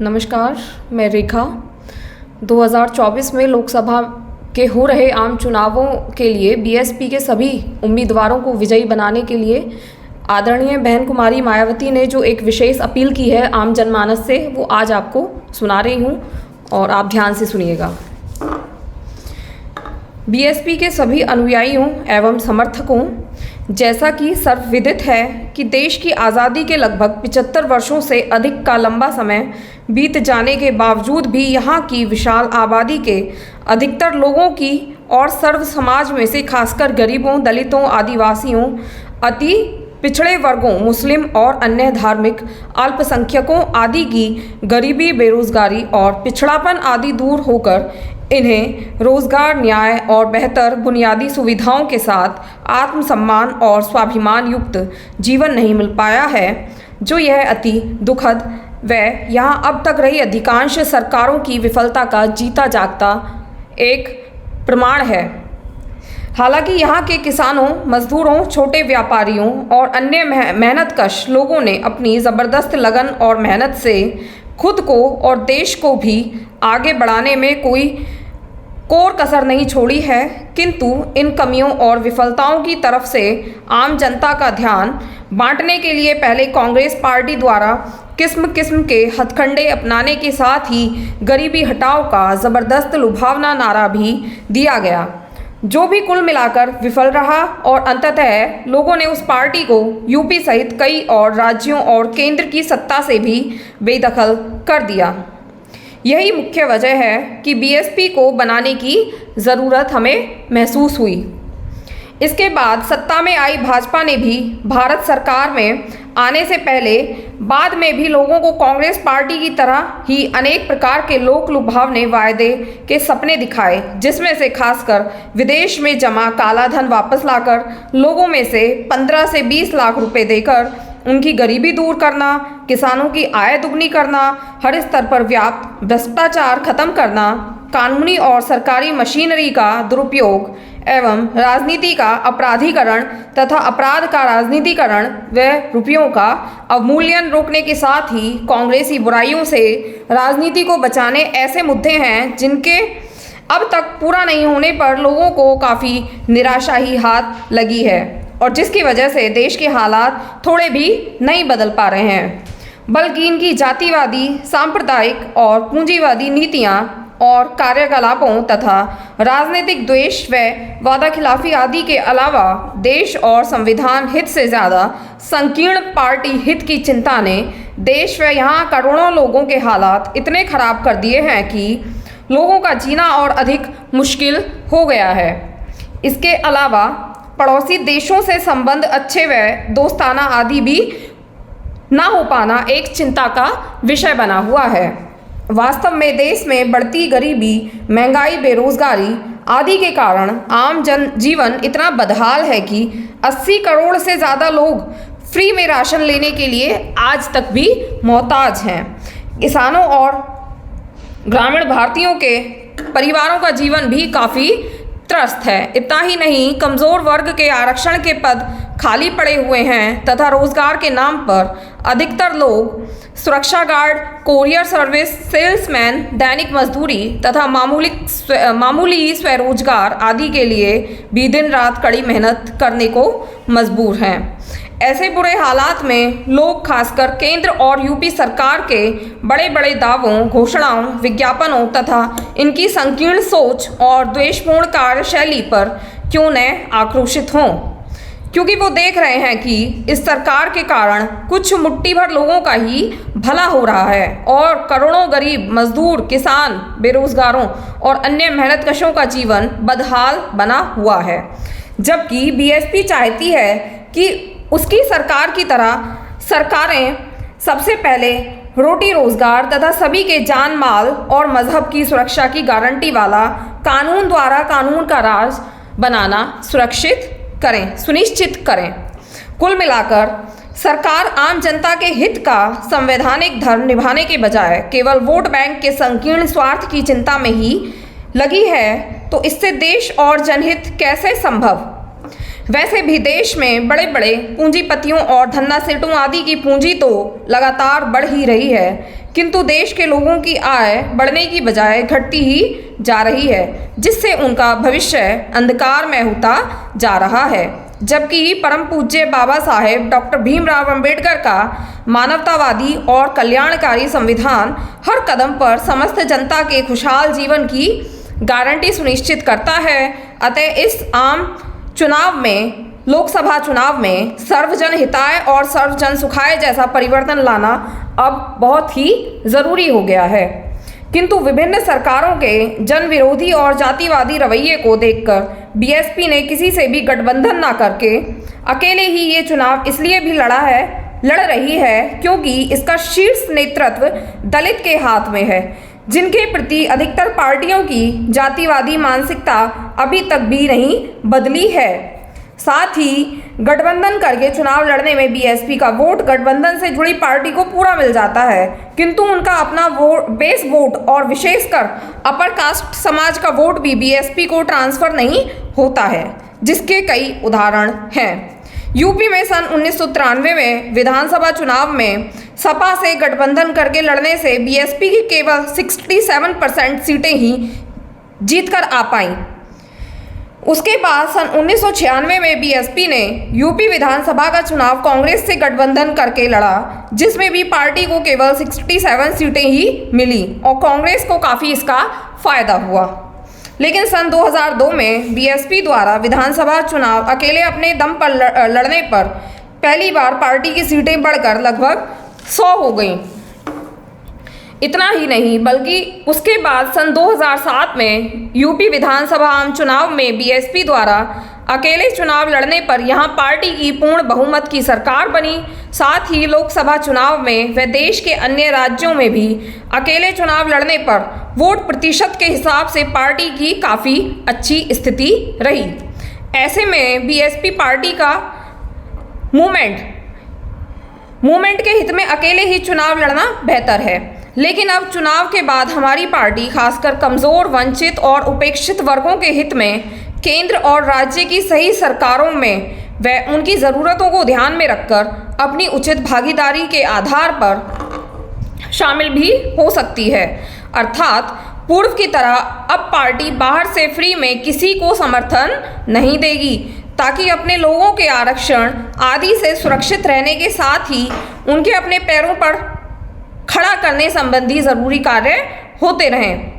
नमस्कार, मैं रेखा। 2024 में लोकसभा के हो रहे आम चुनावों के लिए बीएसपी के सभी उम्मीदवारों को विजयी बनाने के लिए आदरणीय बहन कुमारी मायावती ने जो एक विशेष अपील की है आम जनमानस से, वो आज आपको सुना रही हूँ और आप ध्यान से सुनिएगा। बीएसपी के सभी अनुयायियों एवं समर्थकों, जैसा कि सर्वविदित है कि देश की आज़ादी के लगभग 75 वर्षों से अधिक का लंबा समय बीत जाने के बावजूद भी यहाँ की विशाल आबादी के अधिकतर लोगों की और सर्व समाज में से खासकर गरीबों, दलितों, आदिवासियों, अति पिछड़े वर्गों, मुस्लिम और अन्य धार्मिक अल्पसंख्यकों आदि की गरीबी, बेरोजगारी और पिछड़ापन आदि दूर होकर इन्हें रोजगार, न्याय और बेहतर बुनियादी सुविधाओं के साथ आत्मसम्मान और स्वाभिमान युक्त जीवन नहीं मिल पाया है, जो यह अति दुखद व यहाँ अब तक रही अधिकांश सरकारों की विफलता का जीता जागता एक प्रमाण है। हालांकि यहाँ के किसानों, मजदूरों, छोटे व्यापारियों और अन्य मेहनतकश लोगों ने अपनी ज़बरदस्त लगन और मेहनत से खुद को और देश को भी आगे बढ़ाने में कोई कोर कसर नहीं छोड़ी है, किंतु इन कमियों और विफलताओं की तरफ से आम जनता का ध्यान बांटने के लिए पहले कांग्रेस पार्टी द्वारा किस्म किस्म के हथकंडे अपनाने के साथ ही गरीबी हटाओ का ज़बरदस्त लुभावना नारा भी दिया गया, जो भी कुल मिलाकर विफल रहा और अंततः लोगों ने उस पार्टी को यूपी सहित कई और राज्यों और केंद्र की सत्ता से भी बेदखल कर दिया। यही मुख्य वजह है कि बीएसपी को बनाने की ज़रूरत हमें महसूस हुई। इसके बाद सत्ता में आई भाजपा ने भी भारत सरकार में आने से पहले बाद में भी लोगों को कांग्रेस पार्टी की तरह ही अनेक प्रकार के लोक लुभावने वायदे के सपने दिखाए, जिसमें से खासकर विदेश में जमा काला धन वापस लाकर लोगों में से 15 से 20 लाख रुपए देकर उनकी गरीबी दूर करना, किसानों की आय दुगनी करना, हर स्तर पर व्याप्त भ्रष्टाचार खत्म करना, कानूनी और सरकारी मशीनरी का दुरुपयोग एवं राजनीति का अपराधीकरण तथा अपराध का राजनीतिकरण व रुपयों का अवमूल्यन रोकने के साथ ही कांग्रेसी बुराइयों से राजनीति को बचाने ऐसे मुद्दे हैं जिनके अब तक पूरा नहीं होने पर लोगों को काफ़ी निराशा ही हाथ लगी है और जिसकी वजह से देश के हालात थोड़े भी नहीं बदल पा रहे हैं, बल्कि इनकी जातिवादी, सांप्रदायिक और पूंजीवादी नीतियां और कार्यकलापों तथा राजनीतिक द्वेष व वादाखिलाफी आदि के अलावा देश और संविधान हित से ज़्यादा संकीर्ण पार्टी हित की चिंता ने देश व यहाँ करोड़ों लोगों के हालात इतने खराब कर दिए हैं कि लोगों का जीना और अधिक मुश्किल हो गया है। इसके अलावा पड़ोसी देशों से संबंध अच्छे व दोस्ताना आदि भी ना हो पाना एक चिंता का विषय बना हुआ है। वास्तव में देश में बढ़ती गरीबी, महंगाई, बेरोजगारी आदि के कारण आम जन जीवन इतना बदहाल है कि 80 करोड़ से ज़्यादा लोग फ्री में राशन लेने के लिए आज तक भी मोहताज हैं। किसानों और ग्रामीण भारतीयों के परिवारों का जीवन भी काफ़ी त्रस्त है। इतना ही नहीं, कमज़ोर वर्ग के आरक्षण के पद खाली पड़े हुए हैं तथा रोजगार के नाम पर अधिकतर लोग सुरक्षा गार्ड, कोरियर सर्विस, सेल्समैन, दैनिक मजदूरी तथा मामूली स्वरोजगार आदि के लिए भी दिन रात कड़ी मेहनत करने को मजबूर हैं। ऐसे बुरे हालात में लोग खासकर केंद्र और यूपी सरकार के बड़े बड़े दावों, घोषणाओं, विज्ञापनों तथा इनकी संकीर्ण सोच और द्वेषपूर्ण कार्यशैली पर क्यों न आक्रोशित हों, क्योंकि वो देख रहे हैं कि इस सरकार के कारण कुछ मुट्ठी भर लोगों का ही भला हो रहा है और करोड़ों गरीब, मजदूर, किसान, बेरोजगारों और अन्य मेहनतकशों का जीवन बदहाल बना हुआ है। जबकि बीएसपी चाहती है कि उसकी सरकार की तरह सरकारें सबसे पहले रोटी रोजगार तथा सभी के जान माल और मजहब की सुरक्षा की गारंटी वाला कानून द्वारा कानून का राज बनाना सुनिश्चित करें। कुल मिलाकर सरकार आम जनता के हित का संवैधानिक धर्म निभाने के बजाय केवल वोट बैंक के संकीर्ण स्वार्थ की चिंता में ही लगी है, तो इससे देश और जनहित कैसे संभव। वैसे भी देश में बड़े बड़े पूंजीपतियों और धन्ना सेठों आदि की पूंजी तो लगातार बढ़ ही रही है, किंतु देश के लोगों की आय बढ़ने की बजाय घटती ही जा रही है, जिससे उनका भविष्य अंधकार में होता जा रहा है। जबकि परम पूज्य बाबा साहेब डॉक्टर भीमराव अंबेडकर का मानवतावादी और कल्याणकारी संविधान हर कदम पर समस्त जनता के खुशहाल जीवन की गारंटी सुनिश्चित करता है। अतः इस आम चुनाव में, लोकसभा चुनाव में सर्वजन हिताय और सर्वजन सुखाय जैसा परिवर्तन लाना अब बहुत ही ज़रूरी हो गया है। किंतु विभिन्न सरकारों के जन विरोधी और जातिवादी रवैये को देखकर बीएसपी ने किसी से भी गठबंधन न करके अकेले ही ये चुनाव इसलिए भी लड़ रही है क्योंकि इसका शीर्ष नेतृत्व दलित के हाथ में है, जिनके प्रति अधिकतर पार्टियों की जातिवादी मानसिकता अभी तक भी नहीं बदली है। साथ ही गठबंधन करके चुनाव लड़ने में बीएसपी का वोट गठबंधन से जुड़ी पार्टी को पूरा मिल जाता है, किंतु उनका अपना वोट, बेस वोट और विशेषकर अपर कास्ट समाज का वोट भी बीएसपी को ट्रांसफर नहीं होता है, जिसके कई उदाहरण हैं। यूपी में सन 1993 में विधानसभा चुनाव में सपा से गठबंधन करके लड़ने से बीएसपी की केवल 67% सीटें ही जीतकर आ पाईं। उसके बाद सन 1996 में बीएसपी ने यूपी विधानसभा का चुनाव कांग्रेस से गठबंधन करके लड़ा, जिसमें भी पार्टी को केवल 67 सीटें ही मिली और कांग्रेस को काफ़ी इसका फायदा हुआ। लेकिन सन 2002 में बीएसपी द्वारा विधानसभा चुनाव अकेले अपने दम पर लड़ने पर पहली बार पार्टी की सीटें बढ़कर लगभग 100 हो गईं। इतना ही नहीं बल्कि उसके बाद सन 2007 में यूपी विधानसभा आम चुनाव में बीएसपी द्वारा अकेले चुनाव लड़ने पर यहां पार्टी की पूर्ण बहुमत की सरकार बनी। साथ ही लोकसभा चुनाव में व देश के अन्य राज्यों में भी अकेले चुनाव लड़ने पर वोट प्रतिशत के हिसाब से पार्टी की काफ़ी अच्छी स्थिति रही। ऐसे में बीएसपी पार्टी का मूवमेंट के हित में अकेले ही चुनाव लड़ना बेहतर है। लेकिन अब चुनाव के बाद हमारी पार्टी खासकर कमज़ोर, वंचित और उपेक्षित वर्गों के हित में केंद्र और राज्य की सही सरकारों में व उनकी ज़रूरतों को ध्यान में रखकर अपनी उचित भागीदारी के आधार पर शामिल भी हो सकती है। अर्थात पूर्व की तरह अब पार्टी बाहर से फ्री में किसी को समर्थन नहीं देगी, ताकि अपने लोगों के आरक्षण आदि से सुरक्षित रहने के साथ ही उनके अपने पैरों पर खड़ा करने संबंधी ज़रूरी कार्य होते रहें।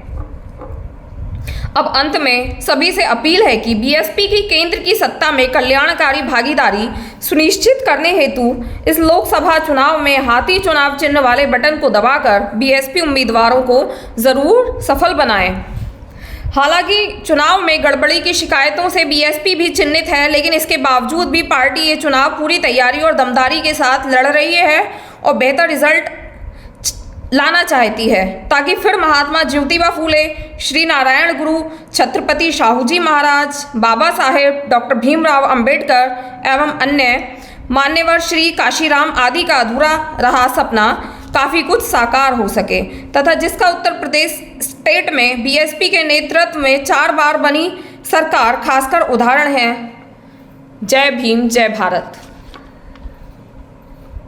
अब अंत में सभी से अपील है कि बीएसपी की केंद्र की सत्ता में कल्याणकारी भागीदारी सुनिश्चित करने हेतु इस लोकसभा चुनाव में हाथी चुनाव चिन्ह वाले बटन को दबाकर बीएसपी उम्मीदवारों को ज़रूर सफल बनाएं। हालांकि चुनाव में गड़बड़ी की शिकायतों से बीएसपी भी चिन्हित है, लेकिन इसके बावजूद भी पार्टी ये चुनाव पूरी तैयारी और दमदारी के साथ लड़ रही है और बेहतर रिजल्ट लाना चाहती है, ताकि फिर महात्मा ज्योतिबा फूले, श्री नारायण गुरु, छत्रपति शाहूजी महाराज, बाबा साहेब डॉक्टर भीमराव अंबेडकर एवं अन्य मान्यवर श्री काशीराम आदि का अधूरा रहा सपना काफ़ी कुछ साकार हो सके, तथा जिसका उत्तर प्रदेश स्टेट में बीएसपी के नेतृत्व में 4 बार बनी सरकार खासकर उदाहरण है। जय भीम, जय भारत।